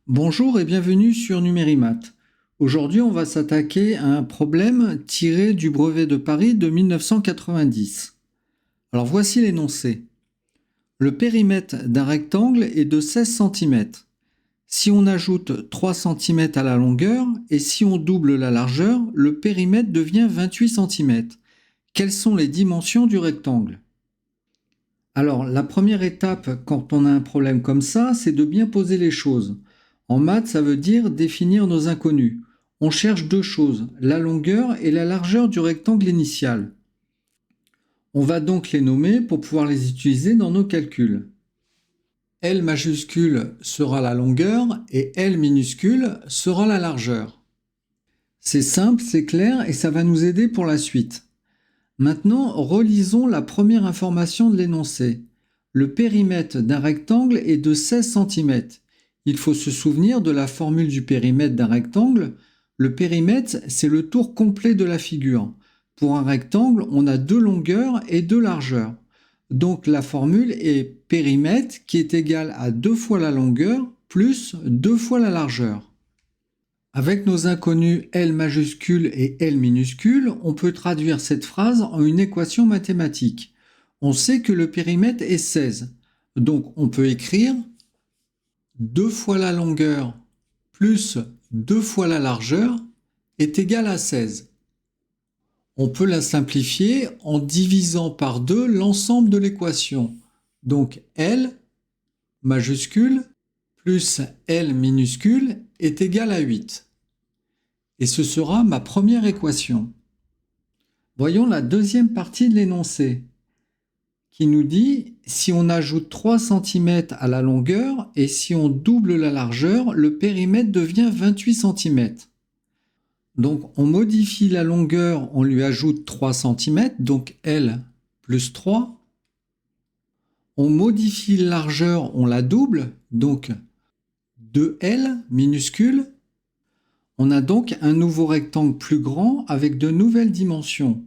Bonjour et bienvenue sur Numérimat. Aujourd'hui, on va s'attaquer à un problème tiré du brevet de Paris de 1990. Alors voici l'énoncé. Le périmètre d'un rectangle est de 16 cm. Si on ajoute 3 cm à la longueur et si on double la largeur, le périmètre devient 28 cm. Quelles sont les dimensions du rectangle ? Alors, la première étape quand on a un problème comme ça, c'est de bien poser les choses. En maths, ça veut dire définir nos inconnus. On cherche deux choses, la longueur et la largeur du rectangle initial. On va donc les nommer pour pouvoir les utiliser dans nos calculs. L majuscule sera la longueur et L minuscule sera la largeur. C'est simple, c'est clair et ça va nous aider pour la suite. Maintenant, relisons la première information de l'énoncé. Le périmètre d'un rectangle est de 16 cm. Il faut se souvenir de la formule du périmètre d'un rectangle. Le périmètre, c'est le tour complet de la figure. Pour un rectangle, on a deux longueurs et deux largeurs. Donc la formule est périmètre qui est égal à 2 fois la longueur plus 2 fois la largeur. Avec nos inconnus L majuscule et L minuscule, on peut traduire cette phrase en une équation mathématique. On sait que le périmètre est 16. Donc on peut écrire 2 fois la longueur plus 2 fois la largeur est égal à 16. On peut la simplifier en divisant par 2 l'ensemble de l'équation. Donc L majuscule plus L minuscule est égal à 8. Et ce sera ma première équation. Voyons la deuxième partie de l'énoncé qui nous dit si on ajoute 3 cm à la longueur et si on double la largeur, le périmètre devient 28 cm. Donc on modifie la longueur, on lui ajoute 3 cm, donc L plus 3. On modifie la largeur, on la double, donc 2L minuscule. On a donc un nouveau rectangle plus grand avec de nouvelles dimensions.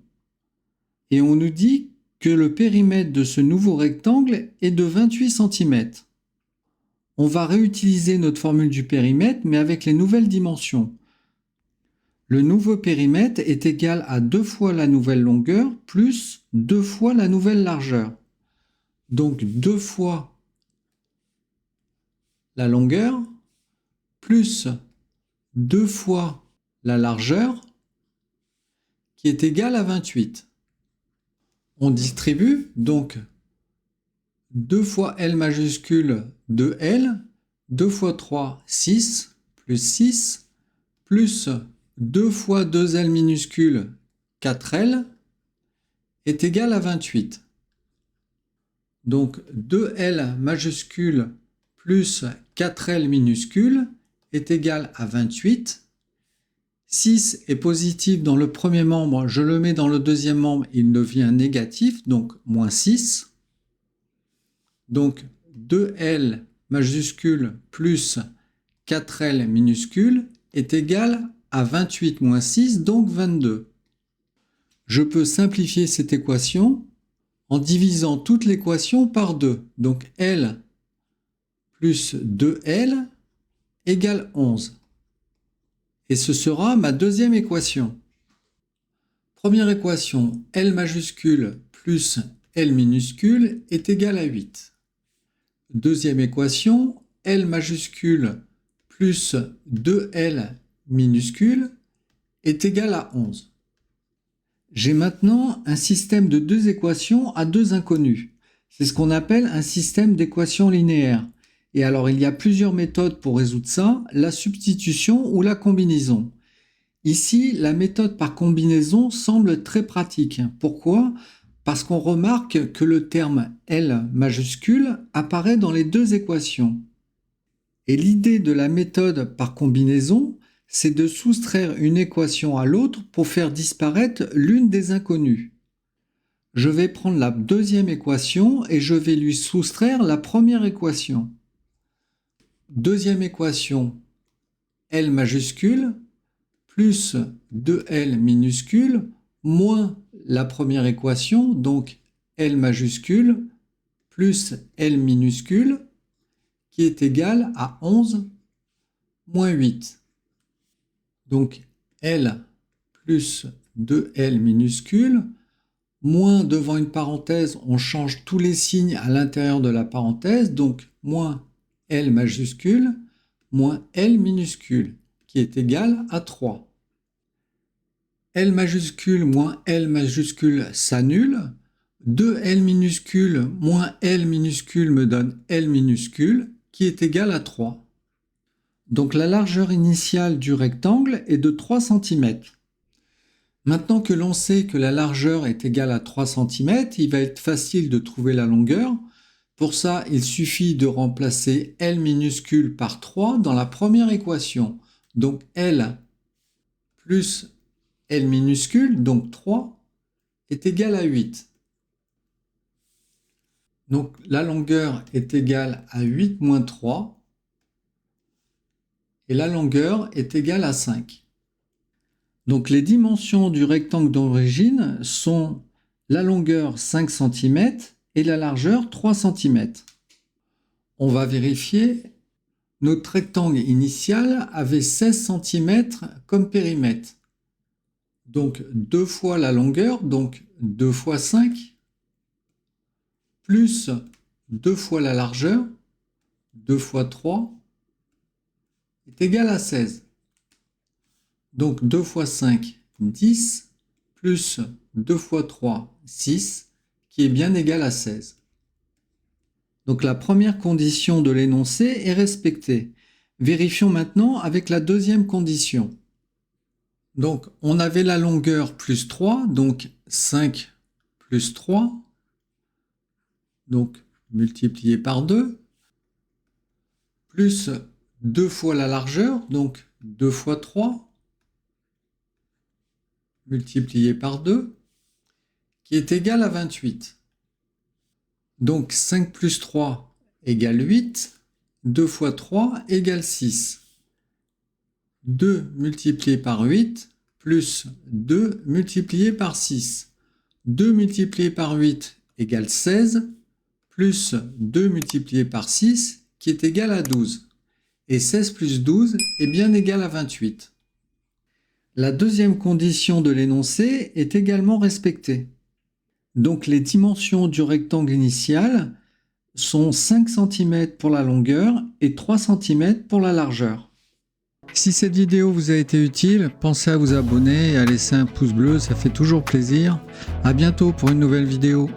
Et on nous dit que le périmètre de ce nouveau rectangle est de 28 cm. On va réutiliser notre formule du périmètre, mais avec les nouvelles dimensions. Le nouveau périmètre est égal à 2 fois la nouvelle longueur plus 2 fois la nouvelle largeur. Donc 2 fois la longueur plus 2 fois la largeur qui est égale à 28. On distribue donc 2 fois L majuscule 2L, 2 fois 3, 6, plus 6, plus 2 fois 2L minuscule 4L est égal à 28. Donc 2L majuscule plus 4L minuscule est égal à 28. 6 est positif dans le premier membre, je le mets dans le deuxième membre, il devient négatif, donc moins 6. Donc 2L majuscule plus 4L minuscule est égal à 28 moins 6, donc 22. Je peux simplifier cette équation en divisant toute l'équation par 2. Donc L plus 2L égale 11. Et ce sera ma deuxième équation. Première équation, L majuscule plus L minuscule est égal à 8. Deuxième équation, L majuscule plus 2L minuscule est égal à 11. J'ai maintenant un système de deux équations à deux inconnus. C'est ce qu'on appelle un système d'équations linéaires. Et alors, il y a plusieurs méthodes pour résoudre ça, la substitution ou la combinaison. Ici, la méthode par combinaison semble très pratique. Pourquoi ? Parce qu'on remarque que le terme L majuscule apparaît dans les deux équations. Et l'idée de la méthode par combinaison, c'est de soustraire une équation à l'autre pour faire disparaître l'une des inconnues. Je vais prendre la deuxième équation et je vais lui soustraire la première équation. Deuxième équation, L majuscule plus 2L minuscule moins la première équation, donc L majuscule plus L minuscule qui est égal à 11 moins 8. Donc L plus 2L minuscule, moins devant une parenthèse, on change tous les signes à l'intérieur de la parenthèse, donc moins L majuscule, moins L minuscule, qui est égal à 3. L majuscule moins L majuscule s'annule. 2L minuscule moins L minuscule me donne L minuscule, qui est égal à 3. Donc la largeur initiale du rectangle est de 3 cm. Maintenant que l'on sait que la largeur est égale à 3 cm, il va être facile de trouver la longueur. Pour ça, il suffit de remplacer L minuscule par 3 dans la première équation. Donc L plus L minuscule, donc 3, est égal à 8. Donc la longueur est égale à 8 moins 3 et la longueur est égale à 5. Donc les dimensions du rectangle d'origine sont la longueur 5 cm et la largeur 3 cm. On va vérifier. Notre rectangle initial avait 16 cm comme périmètre. Donc 2 fois la longueur, donc 2 fois 5, plus 2 fois la largeur, 2 fois 3, est égal à 16. Donc 2 fois 5, 10, plus 2 fois 3, 6, qui est bien égal à 16. Donc la première condition de l'énoncé est respectée. Vérifions maintenant avec la deuxième condition. Donc on avait la longueur plus 3, donc 5 plus 3, donc multiplié par 2, plus 2 fois la largeur, donc 2 fois 3, multiplié par 2, qui est égal à 28. Donc 5 plus 3 égale 8, 2 fois 3 égale 6. 2 multiplié par 8 plus 2 multiplié par 6. 2 multiplié par 8 égale 16, plus 2 multiplié par 6 qui est égal à 12. Et 16 plus 12 est bien égal à 28. La deuxième condition de l'énoncé est également respectée. Donc les dimensions du rectangle initial sont 5 cm pour la longueur et 3 cm pour la largeur. Si cette vidéo vous a été utile, pensez à vous abonner et à laisser un pouce bleu, ça fait toujours plaisir. À bientôt pour une nouvelle vidéo.